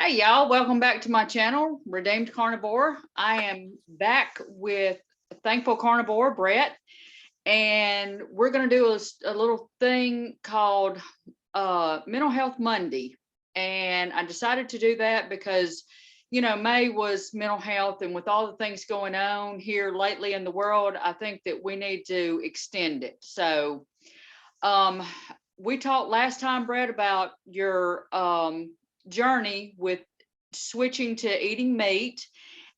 Hey y'all, welcome back to my channel, Redeemed Carnivore. I am back with Thankful Carnivore, Brett, and we're going to do a little thing called Mental Health Monday. And I decided to do that because, May was mental health, and with all the things going on here lately in the world, I think that we need to extend it. So we talked last time, Brett, about your journey with switching to eating meat.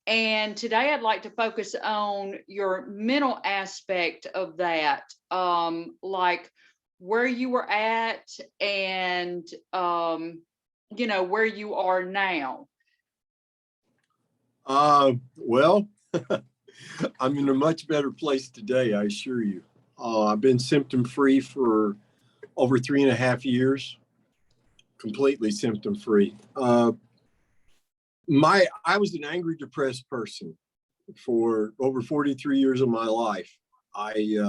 And today I'd like to focus on your mental aspect of that, like where you were at and, where you are now. Well, I'm in a much better place today, I assure you. I've been symptom free for over 3.5 years, completely symptom free. I was an angry, depressed person for over 43 years of my life. I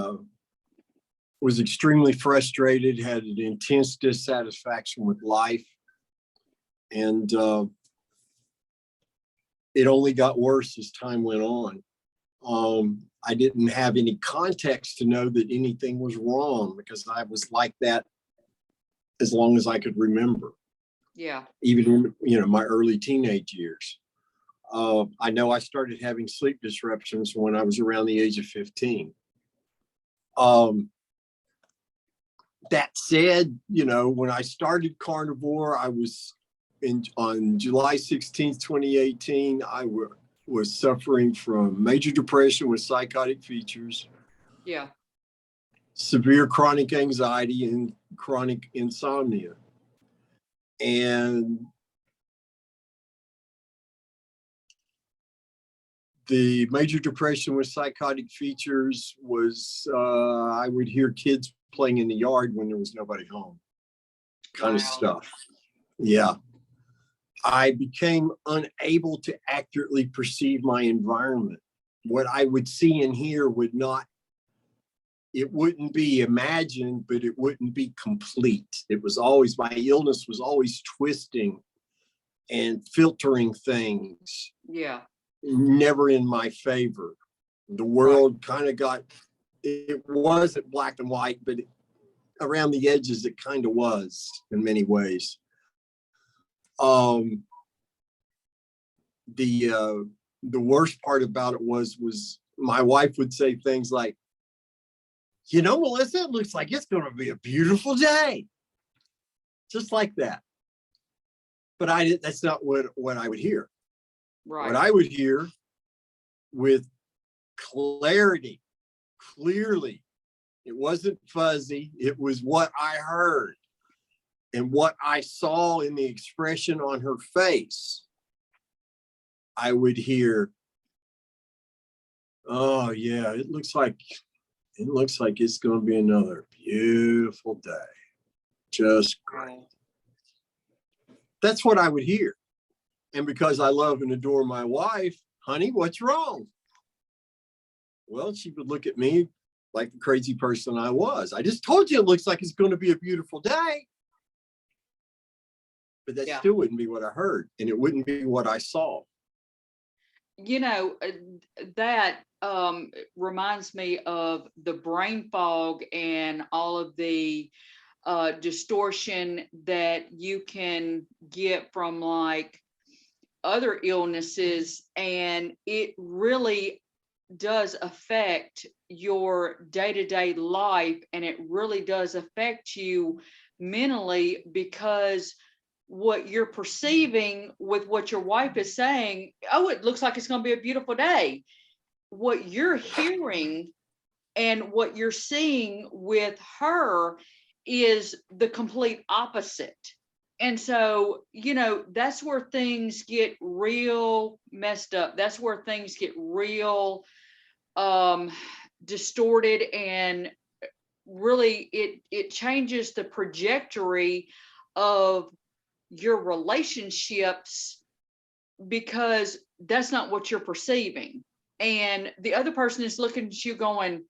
was extremely frustrated, had an intense dissatisfaction with life, and it only got worse as time went on. I didn't have any context to know that anything was wrong because I was like that as long as I could remember. Yeah. Even in, my early teenage years. I know I started having sleep disruptions when I was around the age of 15. That said, when I started carnivore, I was on July 16th, 2018, I was suffering from major depression with psychotic features. Yeah. Severe chronic anxiety and chronic insomnia. And the major depression with psychotic features was, I would hear kids playing in the yard when there was nobody home, kind of stuff. Yeah. I became unable to accurately perceive my environment. What I would see and hear it wouldn't be imagined, but it wouldn't be complete. My illness was always twisting and filtering things. Yeah. Never in my favor. The world kind of it wasn't black and white, but around the edges, it kind of was in many ways. The worst part about it was my wife would say things like, Melissa, it looks like it's going to be a beautiful day. Just like that. But that's not what I would hear. Right. What I would hear with clarity, clearly, it wasn't fuzzy. It was what I heard and what I saw in the expression on her face. I would hear, oh yeah, it looks like it's going to be another beautiful day. Just great. That's what I would hear. And because I love and adore my wife, honey, what's wrong? Well, she would look at me like the crazy person I was. I just told you it looks like it's going to be a beautiful day. But that still wouldn't be what I heard. And it wouldn't be what I saw. That reminds me of the brain fog and all of the distortion that you can get from like other illnesses, and it really does affect your day-to-day life, and it really does affect you mentally, because what you're perceiving with what your wife is saying, oh, it looks like it's going to be a beautiful day. What you're hearing and what you're seeing with her is the complete opposite. And so, that's where things get real messed up. That's where things get real distorted, and really it changes the trajectory of your relationships, because that's not what you're perceiving. And the other person is looking at you going,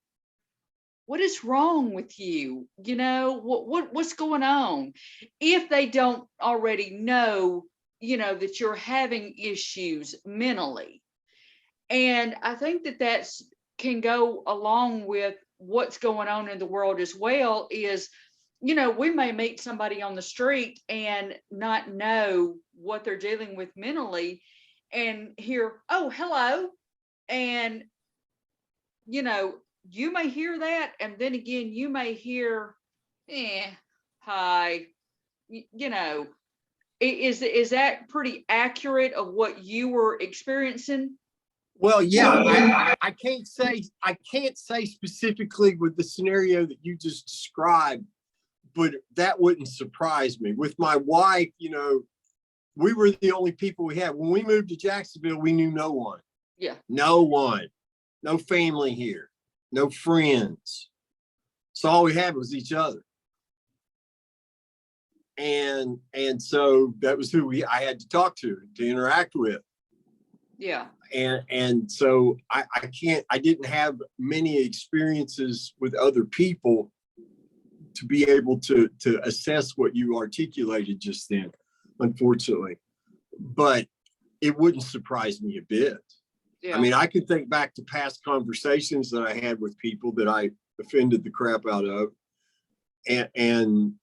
what is wrong with you? What's going on? If they don't already know that you're having issues mentally. And I think that that's can go along with what's going on in the world as well. Is we may meet somebody on the street and not know what they're dealing with mentally, and hear, oh, hello. And you may hear that, and then again you may hear, hi. Is that pretty accurate of what you were experiencing? Well, yeah, I can't say specifically with the scenario that you just described, but that wouldn't surprise me. With my wife, we were the only people we had. When we moved to Jacksonville, we knew no one. Yeah. No one. No family here. No friends. So all we had was each other. And so that was who I had to talk to interact with. Yeah. And so I didn't have many experiences with other people to be able to assess what you articulated just then, unfortunately. But it wouldn't surprise me a bit. Yeah. I mean, I could think back to past conversations that I had with people that I offended the crap out of, and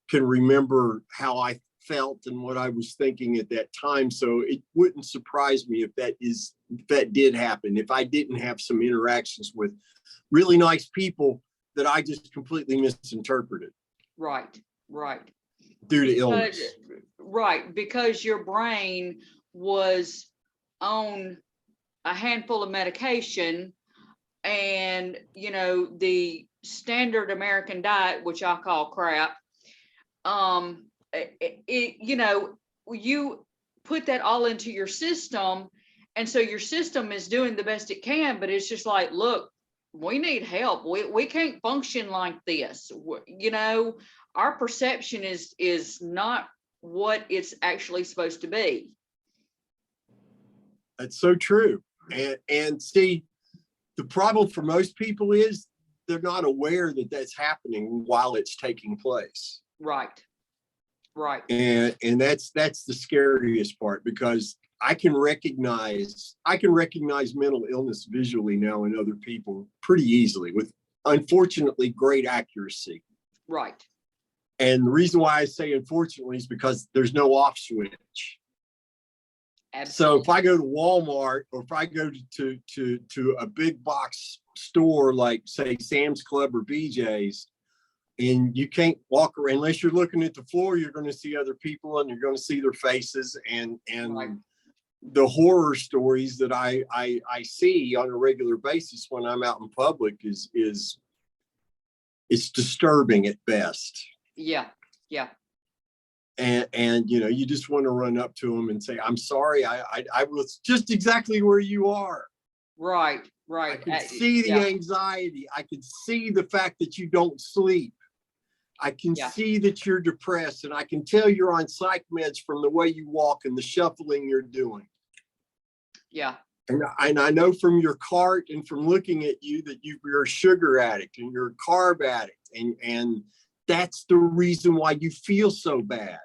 can remember how I felt and what I was thinking at that time. So it wouldn't surprise me if that did happen, if I didn't have some interactions with really nice people that I just completely misinterpreted. Right. Due to illness. Right, because your brain was on a handful of medication, and the standard American diet, which I call crap, you put that all into your system, and so your system is doing the best it can, but it's just like, look, we need help. We can't function like this. Our perception is not what it's actually supposed to be. That's so true. And see, the problem for most people is they're not aware that that's happening while it's taking place. Right. And that's the scariest part, because I can recognize mental illness visually now in other people pretty easily, with unfortunately great accuracy. Right. And the reason why I say unfortunately is because there's no off switch. Absolutely. So if I go to Walmart, or if I go to a big box store like, say, Sam's Club or BJ's, and you can't walk around unless you're looking at the floor, you're going to see other people and you're going to see their faces, and right. The horror stories that I see on a regular basis when I'm out in public is it's disturbing at best. Yeah. And you just want to run up to them and say, I'm sorry, I was just exactly where you are. Right. I can see the anxiety. I can see the fact that you don't sleep. I can see that you're depressed, and I can tell you're on psych meds from the way you walk and the shuffling you're doing. Yeah. And I know from your cart and from looking at you that you're a sugar addict and you're a carb addict, and that's the reason why you feel so bad.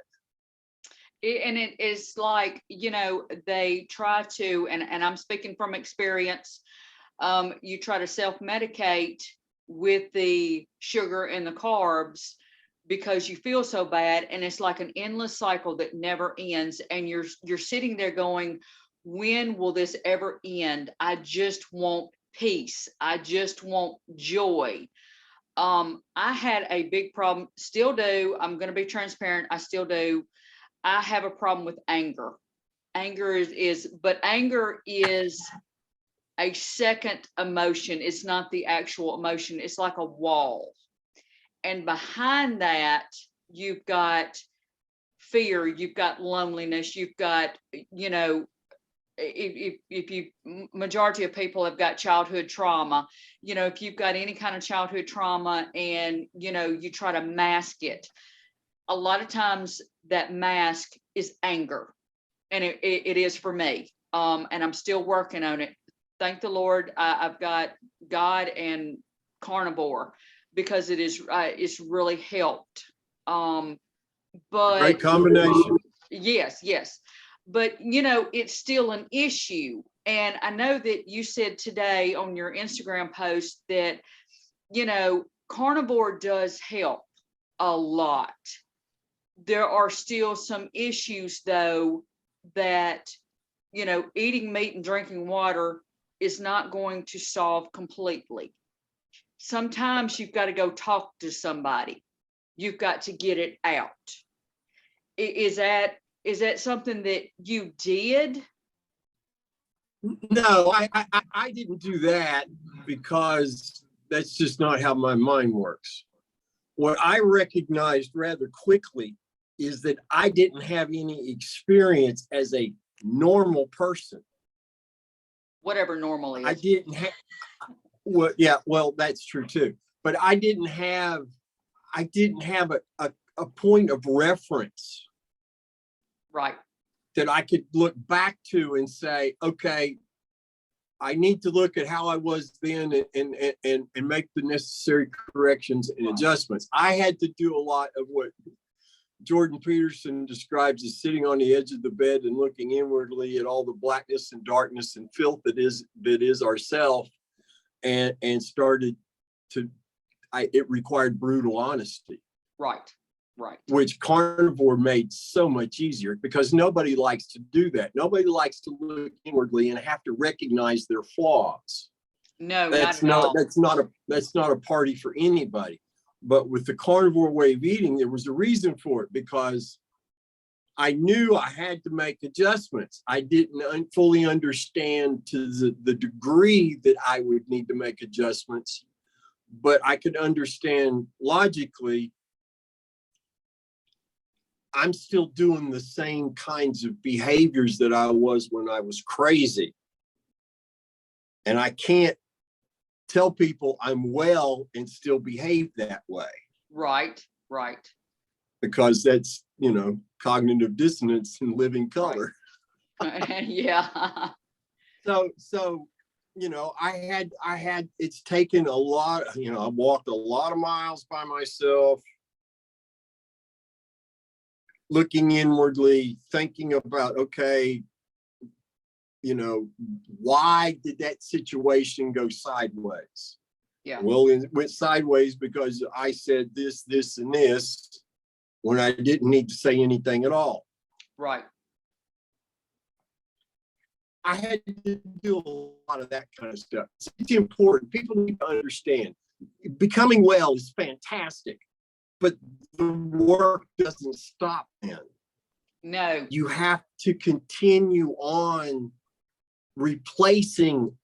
And it is like, they try to, and I'm speaking from experience, you try to self-medicate with the sugar and the carbs because you feel so bad, and it's like an endless cycle that never ends, and you're sitting there going, when will this ever end? I just want peace. I just want joy. I had a big problem, still do. I'm going to be transparent. I still do. I have a problem with anger. Anger but anger is a second emotion. It's not the actual emotion. It's like a wall. And behind that, you've got fear, you've got loneliness, you've got, if you, majority of people have got childhood trauma, if you've got any kind of childhood trauma and, you try to mask it, a lot of times that mask is anger. And it is for me. And I'm still working on it. Thank the Lord. I've got God and carnivore, because it's really helped. But great combination. Yes, yes. But, you know, it's still an issue. And I know that you said today on your Instagram post that, you know, carnivore does help a lot. There are still some issues, though, that, you know, eating meat and drinking water is not going to solve completely. Sometimes you've got to go talk to somebody. You've got to get it out. Is that something that you did? No, I didn't do that because that's just not how my mind works. What I recognized rather quickly is that I didn't have any experience as a normal person. Whatever normal is. I didn't have, well, yeah, well, that's true too. But I didn't have a point of reference. Right. That I could look back to and say, okay, I need to look at how I was then and make the necessary corrections and adjustments. I had to do a lot of what Jordan Peterson describes as sitting on the edge of the bed and looking inwardly at all the blackness and darkness and filth that is ourself, and started to. It required brutal honesty. Right. Right. Which carnivore made so much easier because nobody likes to do that. Nobody likes to look inwardly and have to recognize their flaws. No, that's not a party for anybody. But with the carnivore way of eating, there was a reason for it because I knew I had to make adjustments. I didn't fully understand to the degree that I would need to make adjustments, but I could understand logically I'm still doing the same kinds of behaviors that I was when I was crazy. And I can't tell people I'm well and still behave that way. Right, right. Because that's, cognitive dissonance in living color. Right. Yeah. So, I had, it's taken a lot, I walked a lot of miles by myself, looking inwardly, thinking about, okay, why did that situation go sideways? Yeah. Well, it went sideways because I said this, and this when I didn't need to say anything at all. Right. I had to do a lot of that kind of stuff. It's important. People need to understand. Becoming well is fantastic, but the work doesn't stop then. No. You have to continue on replacing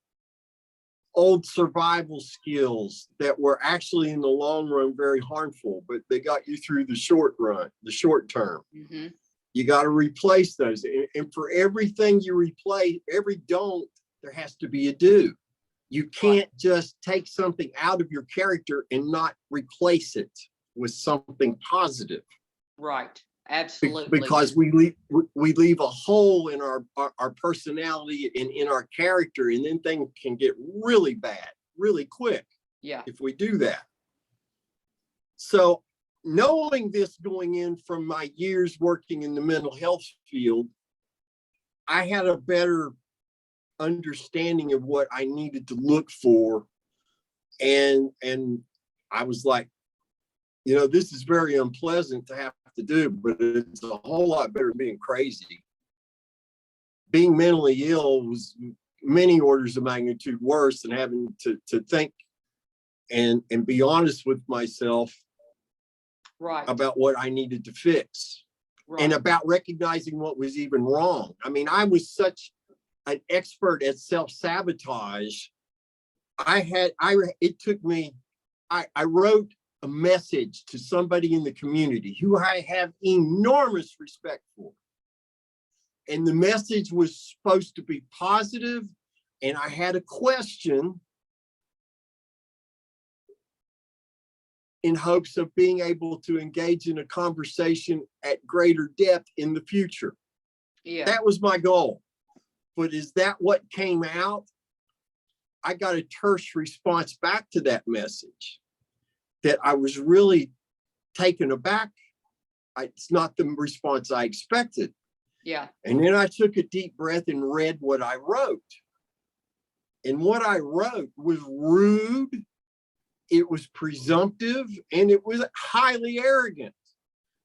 old survival skills that were actually in the long run very harmful, but they got you through the short term. Mm-hmm. You got to replace those. And for everything you replace, every don't, there has to be a do. You can't just take something out of your character and not replace it with something positive. Right. Absolutely. Because we leave a hole in our personality and in our character, and then things can get really bad really quick. Yeah. If we do that. So knowing this going in from my years working in the mental health field, I had a better understanding of what I needed to look for. And I was like, this is very unpleasant to have to do, but it's a whole lot better than being crazy. Being mentally ill was many orders of magnitude worse than having to think and be honest with myself about what I needed to fix and about recognizing what was even wrong. I mean, I was such an expert at self-sabotage. I wrote a message to somebody in the community who I have enormous respect for. And the message was supposed to be positive, and I had a question in hopes of being able to engage in a conversation at greater depth in the future. Yeah. That was my goal. But is that what came out? I got a terse response back to that message that I was really taken aback. It's not the response I expected. Yeah. And then I took a deep breath and read what I wrote. And what I wrote was rude, it was presumptive, and it was highly arrogant.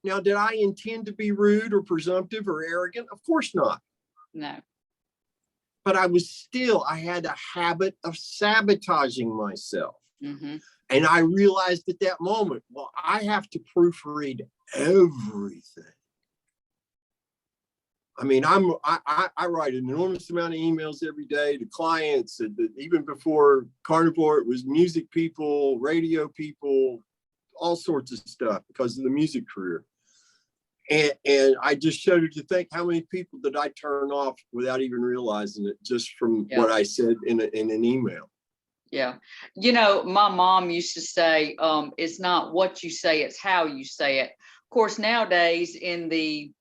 Now, did I intend to be rude or presumptive or arrogant? Of course not. No. But I had a habit of sabotaging myself. Mm-hmm. And I realized at that moment, well, I have to proofread everything. I mean, I write an enormous amount of emails every day to clients. And even before Carnivore, it was music people, radio people, all sorts of stuff because of the music career. And I just shuddered to think how many people did I turn off without even realizing it, just from what I said in an email. Yeah. You know, my mom used to say, it's not what you say, it's how you say it. Of course, nowadays in the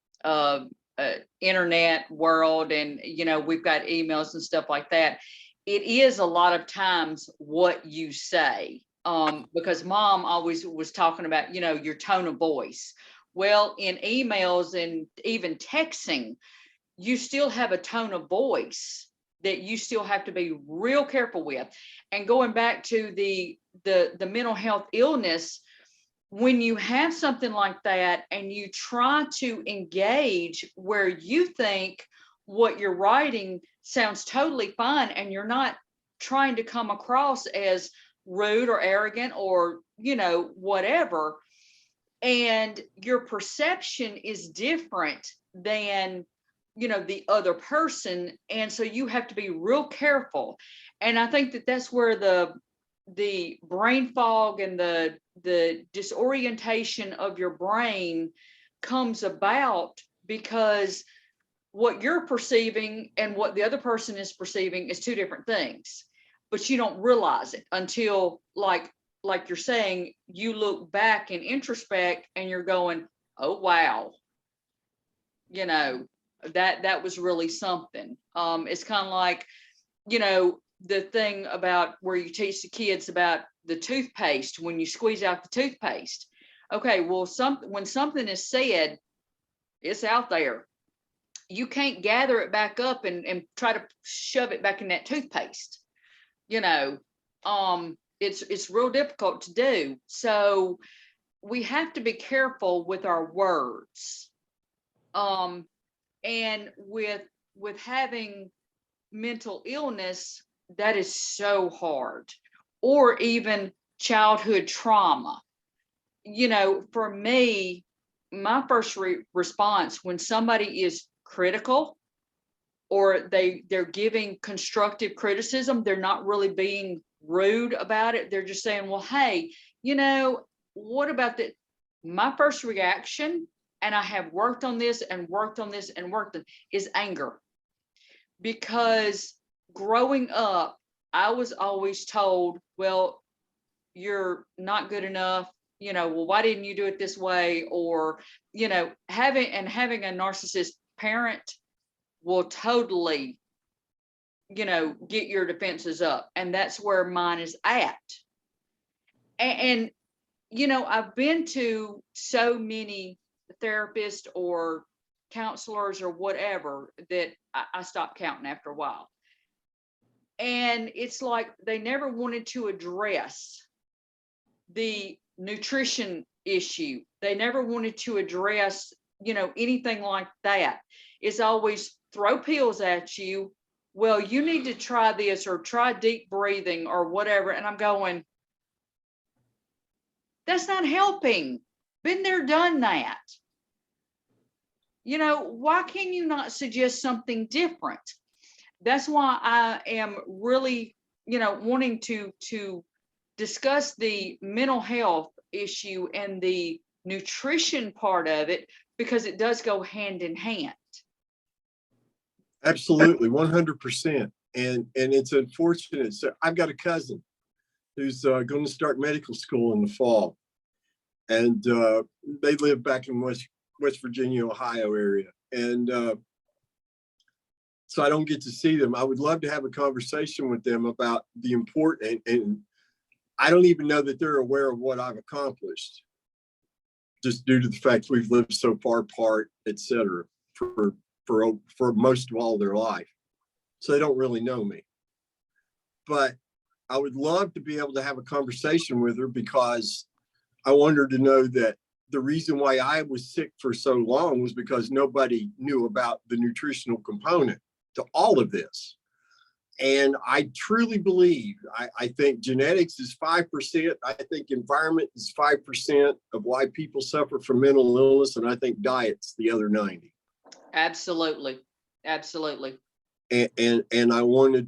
internet world, and, you know, we've got emails and stuff like that, it is a lot of times what you say, because mom always was talking about, you know, your tone of voice. Well, in emails and even texting, you still have a tone of voice that you still have to be real careful with. And going back to the mental health illness, when you have something like that and you try to engage where you think what you're writing sounds totally fine, and you're not trying to come across as rude or arrogant or, you know, whatever, and your perception is different than, you know, the other person, and so you have to be real careful. And I think that that's where the brain fog and the disorientation of your brain comes about, because what you're perceiving and what the other person is perceiving is two different things, but you don't realize it until, like you're saying, you look back and introspect and you're going, oh wow, you know, that was really something. It's kind of like, you know, the thing about where you teach the kids about the toothpaste, when you squeeze out the toothpaste. Okay, well, when something is said, it's out there. You can't gather it back up and try to shove it back in that toothpaste. You know, it's real difficult to do. So we have to be careful with our words. And with having mental illness, that is so hard, or even childhood trauma. You know, for me, my first response when somebody is critical, or they're giving constructive criticism, they're not really being rude about it, they're just saying, well, hey, you know, what about that? My first reaction, and I have worked on this and worked on this and worked on, is anger. Because growing up, I was always told, well, you're not good enough, you know, well, why didn't you do it this way? Or, you know, having a narcissist parent will totally, you know, get your defenses up. And that's where mine is at. And you know, I've been to so many therapists or counselors or whatever that I stopped counting after a while. And it's like they never wanted to address the nutrition issue. They never wanted to address, you know, anything like that. It's always throw pills at you. Well, you need to try this or try deep breathing or whatever. And I'm going, that's not helping. Been there, done that. You know, why can you not suggest something different? That's why I am really, you know, wanting to discuss the mental health issue and the nutrition part of it, because it does go hand in hand. Absolutely, 100%. And it's unfortunate. So I've got a cousin who's going to start medical school in the fall, and they live back in West Virginia, Ohio area, and so I don't get to see them. I would love to have a conversation with them about the important, and I don't even know that they're aware of what I've accomplished, just due to the fact we've lived so far apart, et cetera, for for most of all their life. So they don't really know me. But I would love to be able to have a conversation with her, because I want her to know that the reason why I was sick for so long was because nobody knew about the nutritional component to all of this. And I truly believe, I think genetics is 5%. I think environment is 5% of why people suffer from mental illness. And I think diet's the other 90. Absolutely. Absolutely. And I would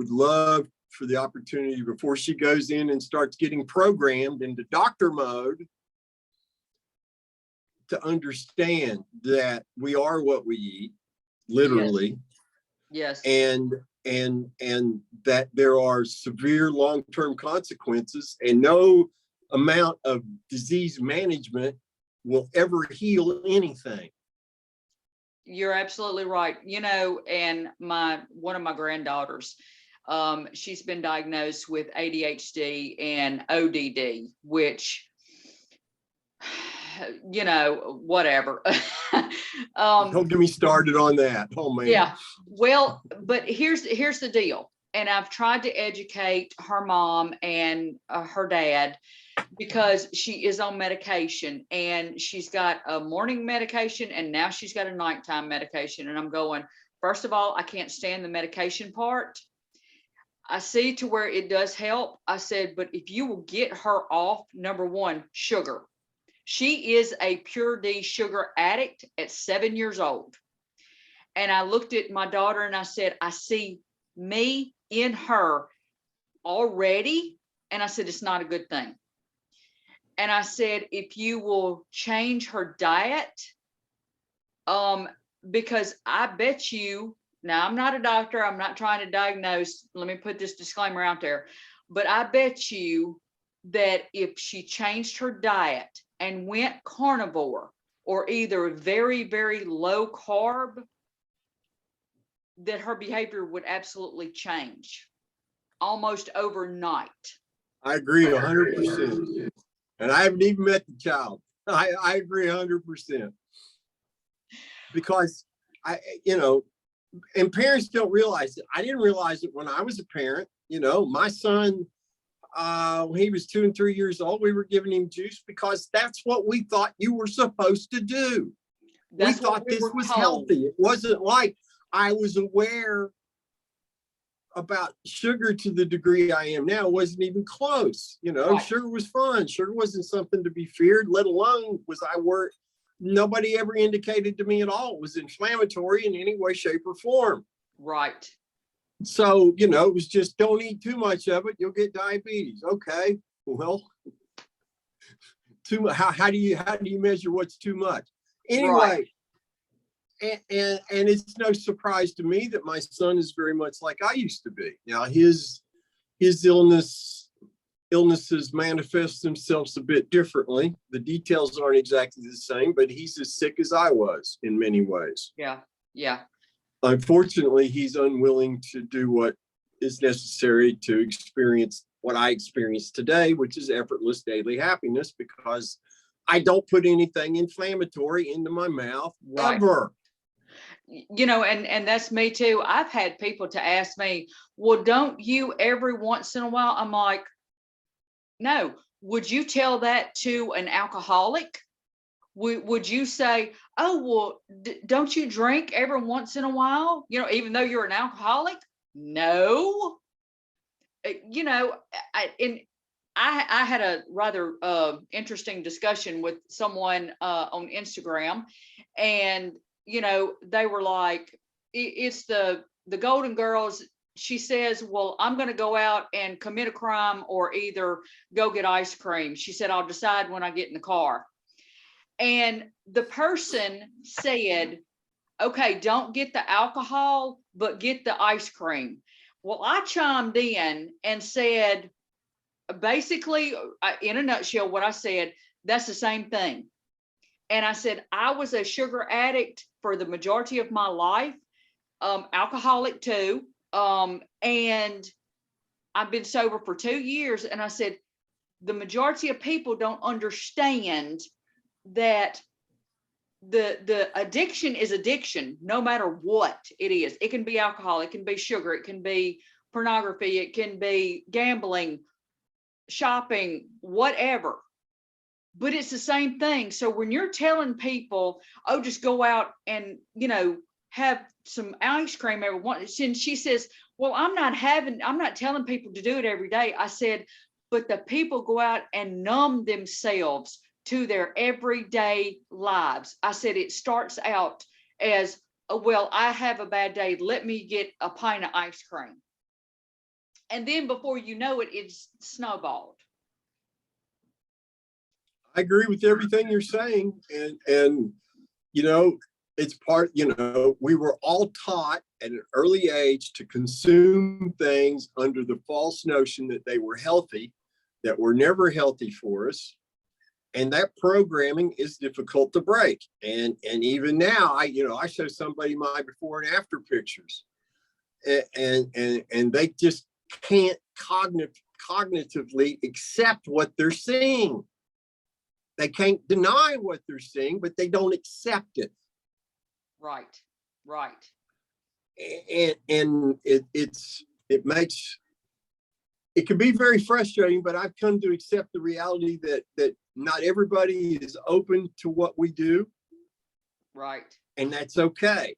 love for the opportunity, before she goes in and starts getting programmed into doctor mode, to understand that we are what we eat, literally. Yes. And that there are severe long-term consequences, and no amount of disease management will ever heal anything. You're absolutely right. You know, and one of my granddaughters, she's been diagnosed with ADHD and ODD, which, you know, whatever. Don't get me started on that. Oh man. Yeah. Well, but here's the deal. And I've tried to educate her mom and her dad, because she is on medication, and she's got a morning medication and now she's got a nighttime medication. And I'm going, first of all, I can't stand the medication part. I see to where it does help. I said, but if you will get her off, number one, sugar. She is a pure D sugar addict at 7 years old. And I looked at my daughter and I said, I see me in her already. And I said, it's not a good thing. And I said, if you will change her diet, because I bet you, now I'm not a doctor, I'm not trying to diagnose, let me put this disclaimer out there, but I bet you that if she changed her diet and went carnivore, or either very, very low carb, that her behavior would absolutely change almost overnight. I agree 100%. And I haven't even met the child. I agree 100%. Because and parents don't realize it. I didn't realize it when I was a parent. You know, my son, when he was 2 and 3 years old, we were giving him juice because that's what we thought you were supposed to do. We thought this was healthy. It wasn't like I was aware about sugar to the degree I am now. It wasn't even close. You know, right. Sugar was fun. Sugar wasn't something to be feared, let alone was I worried. Nobody ever indicated to me at all it was inflammatory in any way, shape, or form. Right. So, you know, it was just don't eat too much of it. You'll get diabetes. Okay. Well, too much. How do you measure what's too much? Anyway, right. And it's no surprise to me that my son is very much like I used to be. Now his illnesses manifest themselves a bit differently. The details aren't exactly the same, but he's as sick as I was in many ways. Yeah. Yeah. Unfortunately, he's unwilling to do what is necessary to experience what I experience today, which is effortless daily happiness, because I don't put anything inflammatory into my mouth ever. You know, and that's me too. I've had people to ask me, well, don't you every once in a while? I'm like, no. Would you tell that to an alcoholic? Would you say, oh, well, don't you drink every once in a while? You know, even though you're an alcoholic? No. You know, I had a rather interesting discussion with someone on Instagram, and you know, they were like, it's the Golden Girls. She says, well, I'm going to go out and commit a crime or either go get ice cream. She said, I'll decide when I get in the car. And the person said, okay, don't get the alcohol, but get the ice cream. Well, I chimed in and said, basically, in a nutshell, what I said, that's the same thing. And I said, I was a sugar addict for the majority of my life, alcoholic too. And I've been sober for 2 years. And I said, the majority of people don't understand that the addiction is addiction, no matter what it is. It can be alcohol, it can be sugar, it can be pornography, it can be gambling, shopping, whatever. But it's the same thing. So when you're telling people, oh, just go out and, have some ice cream every once, and she says, well, I'm not telling people to do it every day. I said, but the people go out and numb themselves to their everyday lives. I said, it starts out as, oh, well, I have a bad day, let me get a pint of ice cream. And then before you know it, it's snowballed. I agree with everything you're saying. And it's part, we were all taught at an early age to consume things under the false notion that they were healthy, that were never healthy for us. And that programming is difficult to break. And even now, I show somebody my before and after pictures, and they just can't cognitively accept what they're seeing. They can't deny what they're seeing, but they don't accept it. Right. And it can be very frustrating, but I've come to accept the reality that not everybody is open to what we do. Right. And that's okay.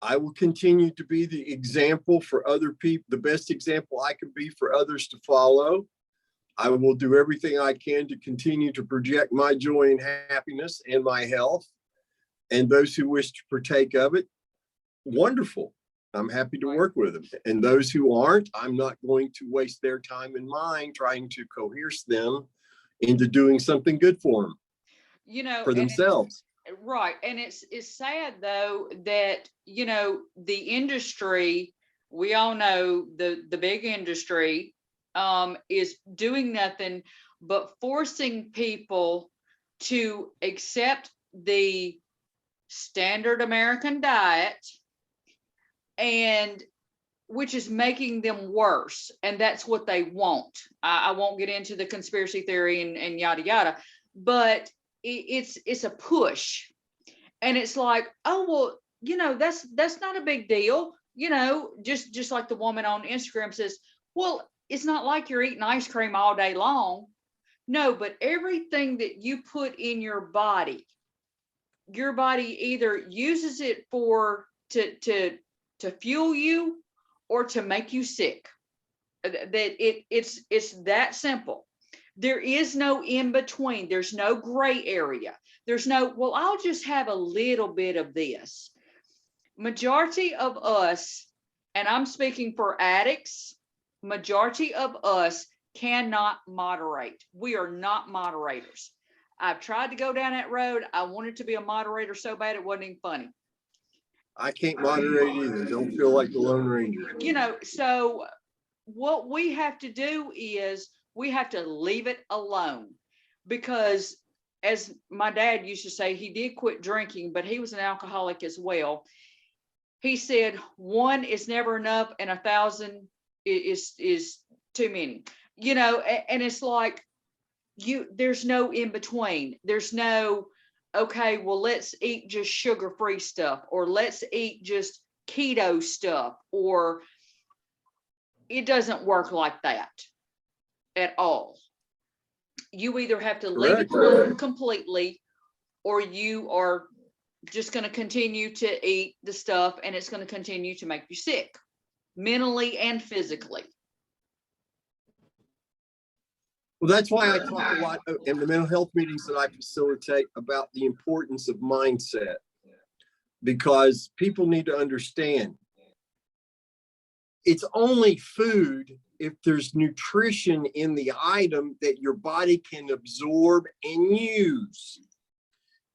I will continue to be the example for other people, the best example I can be for others to follow. I will do everything I can to continue to project my joy and happiness and my health. And those who wish to partake of it, wonderful. I'm happy to work with them. And those who aren't, I'm not going to waste their time and mine trying to coerce them into doing something good for them, for themselves. Right. And it's sad though that, the industry, we all know the big industry is doing nothing but forcing people to accept the standard American diet, and which is making them worse. And that's what they want. I won't get into the conspiracy theory and yada, yada, but it's a push. And it's like, oh, well, that's not a big deal. Just like the woman on Instagram says, well, it's not like you're eating ice cream all day long. No, but everything that you put in your body either uses it to fuel you or to make you sick. That it's that simple. There is no in between. There's no gray area. There's no, well, I'll just have a little bit of this. Majority of us, and I'm speaking for addicts, majority of us cannot moderate. We are not moderators. I've tried to go down that road. I wanted to be a moderator so bad it wasn't even funny. I can't moderate either. Don't feel like the Lone Ranger. So what we have to do is we have to leave it alone, because as my dad used to say, he did quit drinking, but he was an alcoholic as well. He said, one is never enough and 1,000 is too many, and it's like, there's no in between. There's no, okay, well, let's eat just sugar-free stuff, or let's eat just keto stuff, or it doesn't work like that at all. You either have to leave it alone completely, or you are just going to continue to eat the stuff and it's going to continue to make you sick, mentally and physically. Well, that's why I talk a lot in the mental health meetings that I facilitate about the importance of mindset, because people need to understand it's only food if there's nutrition in the item that your body can absorb and use.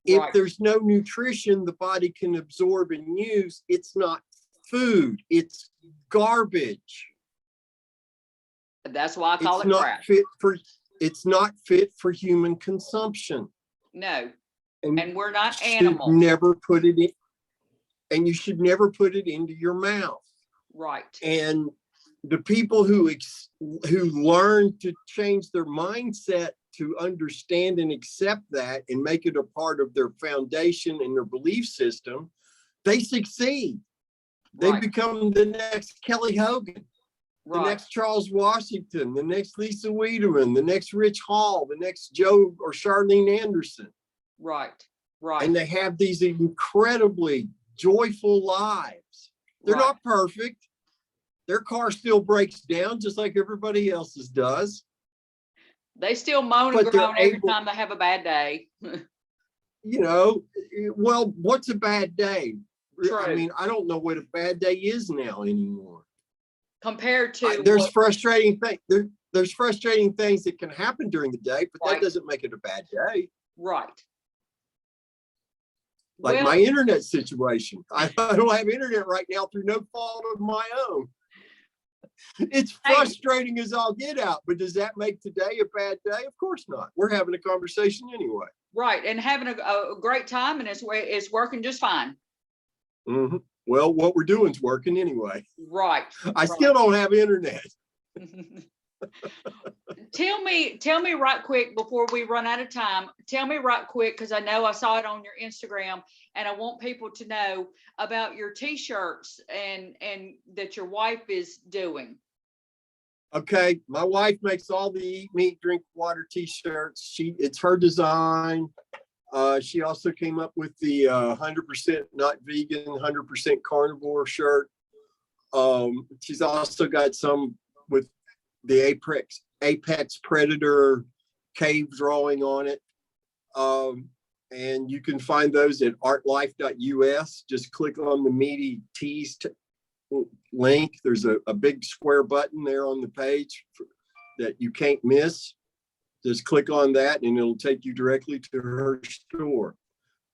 If there's no nutrition the body can absorb and use, it's not food, it's garbage. That's why I call it crap. It's not fit for human consumption. No, and we're not animals. Never put it in, and you should never put it into your mouth. Right. And the people who learn to change their mindset to understand and accept that and make it a part of their foundation and their belief system, they succeed. They become the next Kelly Hogan, the next Charles Washington, the next Lisa Wiedemann, the next Rich Hall, the next Joe or Charlene Anderson. Right. And they have these incredibly joyful lives. They're not perfect. Their car still breaks down just like everybody else's does. They still moan and groan every time they have a bad day. You know, well, what's a bad day? True. I mean, I don't know what a bad day is now anymore. Compared to there's frustrating things. There's frustrating things that can happen during the day, but that doesn't make it a bad day. Right. Like my internet situation. I don't have internet right now through no fault of my own. It's frustrating as all get out, but does that make today a bad day? Of course not. We're having a conversation anyway. Right, and having a great time, and it's working just fine. Mm-hmm. Well, what we're doing is working anyway. Right. I still don't have internet. Tell me right quick before we run out of time. Tell me right quick, because I know I saw it on your Instagram, and I want people to know about your t-shirts and that your wife is doing. Okay, my wife makes all the eat, meat, drink water t-shirts. It's her design. She also came up with the 100% not vegan, 100% carnivore shirt. She's also got some with the apex predator cave drawing on it. And you can find those at artlife.us. Just click on the Meaty Tees link. There's a big square button there on the page that you can't miss. Just click on that and it'll take you directly to her store.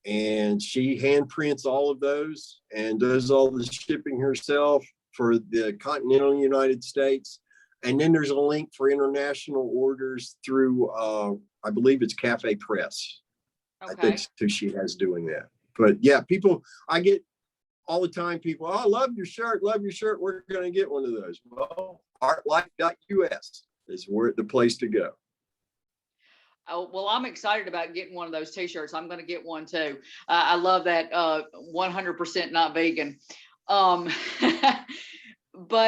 And she handprints all of those and does all the shipping herself for the continental United States. And then there's a link for international orders through, I believe it's Cafe Press. Okay. I think who she has doing that. But yeah, I get all the time people, oh, love your shirt. We're going to get one of those. Well, artlife.us is the place to go. Oh, well, I'm excited about getting one of those t-shirts. I'm going to get one too. I love that 100% not vegan. But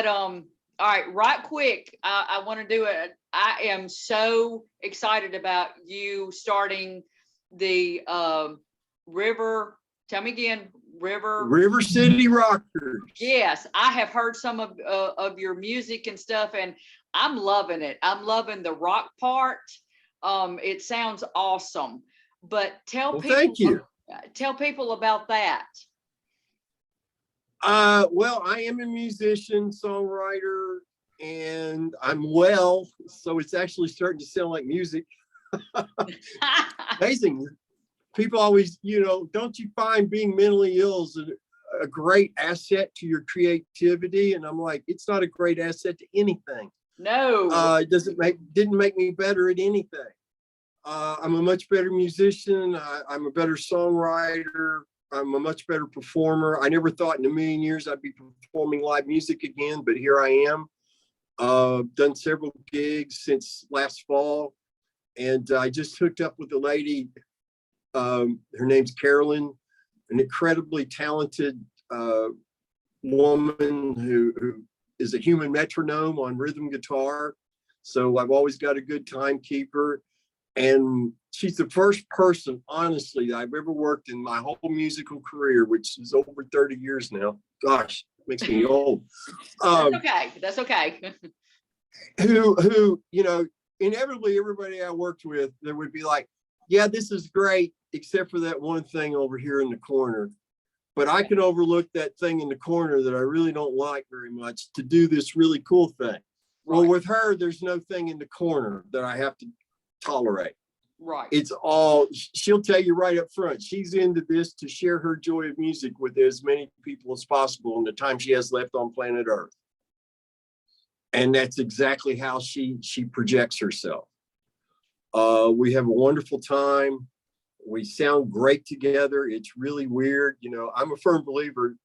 all right, right quick, I want to do it. I am so excited about you starting the River. Tell me again, River City Rockers. Yes, I have heard some of your music and stuff, and I'm loving it. I'm loving the rock part. It sounds awesome, but thank you. Tell people about that. Well, I am a musician, songwriter, and I'm well, so it's actually starting to sound like music. Amazing. People always, don't you find being mentally ill is a great asset to your creativity? And I'm like, it's not a great asset to anything. No. It didn't make me better at anything. I'm a much better musician. I'm a better songwriter. I'm a much better performer. I never thought in a million years I'd be performing live music again, but here I am. Done several gigs since last fall. And I just hooked up with a lady. Her name's Carolyn, an incredibly talented woman who is a human metronome on rhythm guitar. So I've always got a good timekeeper. And she's the first person, honestly, that I've ever worked in my whole musical career, which is over 30 years now. Gosh, it makes me old. That's okay. Who, inevitably everybody I worked with, there would be like, yeah, this is great, except for that one thing over here in the corner. But I can overlook that thing in the corner that I really don't like very much to do this really cool thing. Right. Well, with her, there's no thing in the corner that I have to tolerate. Right. It's all, she'll tell you right up front, she's into this to share her joy of music with as many people as possible in the time she has left on planet Earth. And that's exactly how she projects herself. We have a wonderful time. We sound great together. It's really weird. I'm a firm believer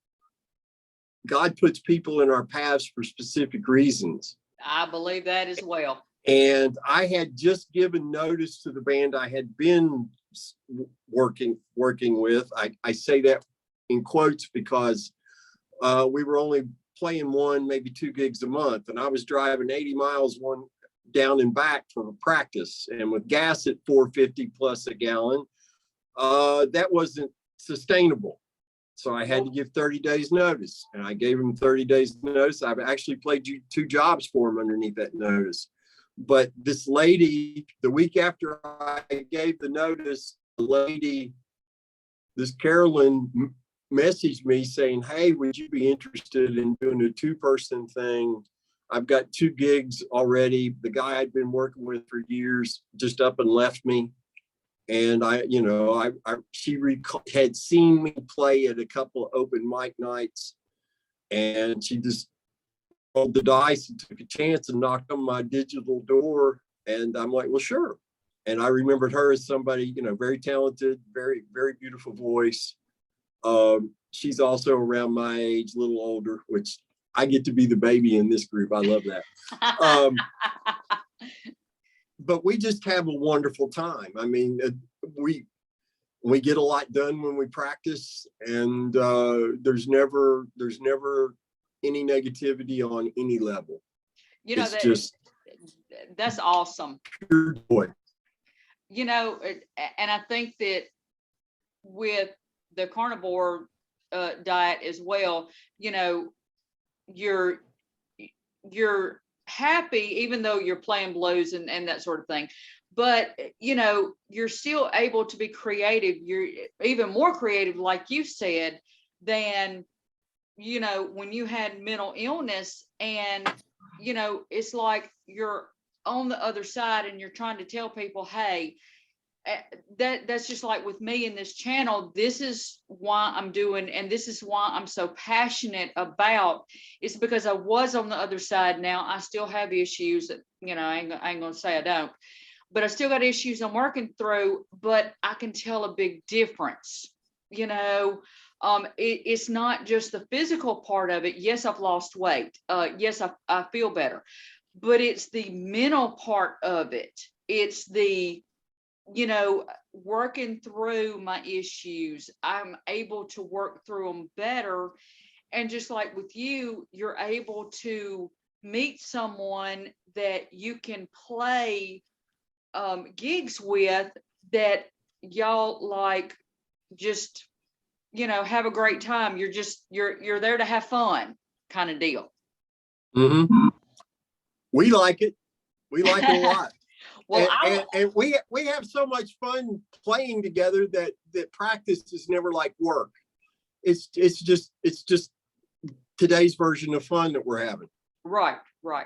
God puts people in our paths for specific reasons. I believe that as well. And I had just given notice to the band I had been working with. I say that in quotes because we were only playing one, maybe 2 gigs a month, and I was driving 80 miles one down and back for practice. And with gas at $4.50 plus a gallon, that wasn't sustainable. So I had to give 30 days notice, and I gave him 30 days notice. I've actually played 2 jobs for him underneath that notice. But this lady, the week after I gave the notice, the lady, this Carolyn, messaged me saying, hey, would you be interested in doing a 2-person thing? I've got 2 gigs already. The guy I'd been working with for years just up and left me. And she had seen me play at a couple of open mic nights, and she just rolled the dice and took a chance and knocked on my digital door. And I'm like, well, sure. And I remembered her as somebody, very talented, very, very beautiful voice. She's also around my age, a little older, which I get to be the baby in this group. I love that. But we just have a wonderful time. I mean, we get a lot done when we practice, and there's never any negativity on any level. That's awesome. Pure joy. And I think that with the carnivore diet as well, you're happy, even though you're playing blues and that sort of thing, but you're still able to be creative. You're even more creative, like you said, than when you had mental illness. And it's like you're on the other side and you're trying to tell people, hey, that's just like with me in this channel. This is why I'm doing, and this is why I'm so passionate about. It's because I was on the other side. Now I still have issues that, I ain't gonna say I don't, but I still got issues I'm working through, but I can tell a big difference. It's not just the physical part of it. Yes, I've lost weight. Yes, I feel better, but it's the mental part of it. It's the working through my issues. I'm able to work through them better. And just like with you, you're able to meet someone that you can play gigs with, that y'all like just, have a great time. You're there to have fun, kind of deal. Mm-hmm. We like it. We like it a lot. Well, and we have so much fun playing together that practice is never like work. It's just today's version of fun that we're having. Right. Well,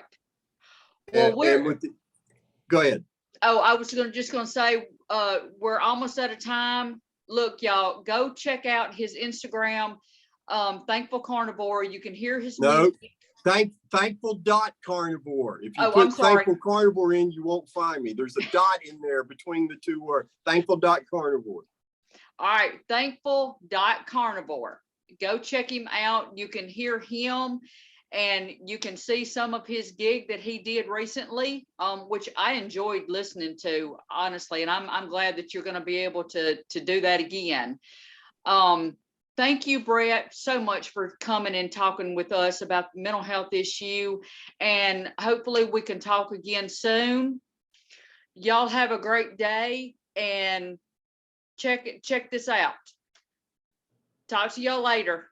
go ahead. Oh, I was just gonna say, we're almost out of time. Look, y'all, go check out his Instagram, Thankful Carnivore. You can hear his music. Thankful.carnivore. If you put Thankful Carnivore in, you won't find me. There's a dot in there between the 2 words. Thankful.carnivore. All right, Thankful.carnivore. Go check him out. You can hear him, and you can see some of his gig that he did recently, which I enjoyed listening to, honestly. And I'm glad that you're going to be able to do that again. Thank you, Brett, so much for coming and talking with us about the mental health issue. And hopefully we can talk again soon. Y'all have a great day, and check this out. Talk to y'all later.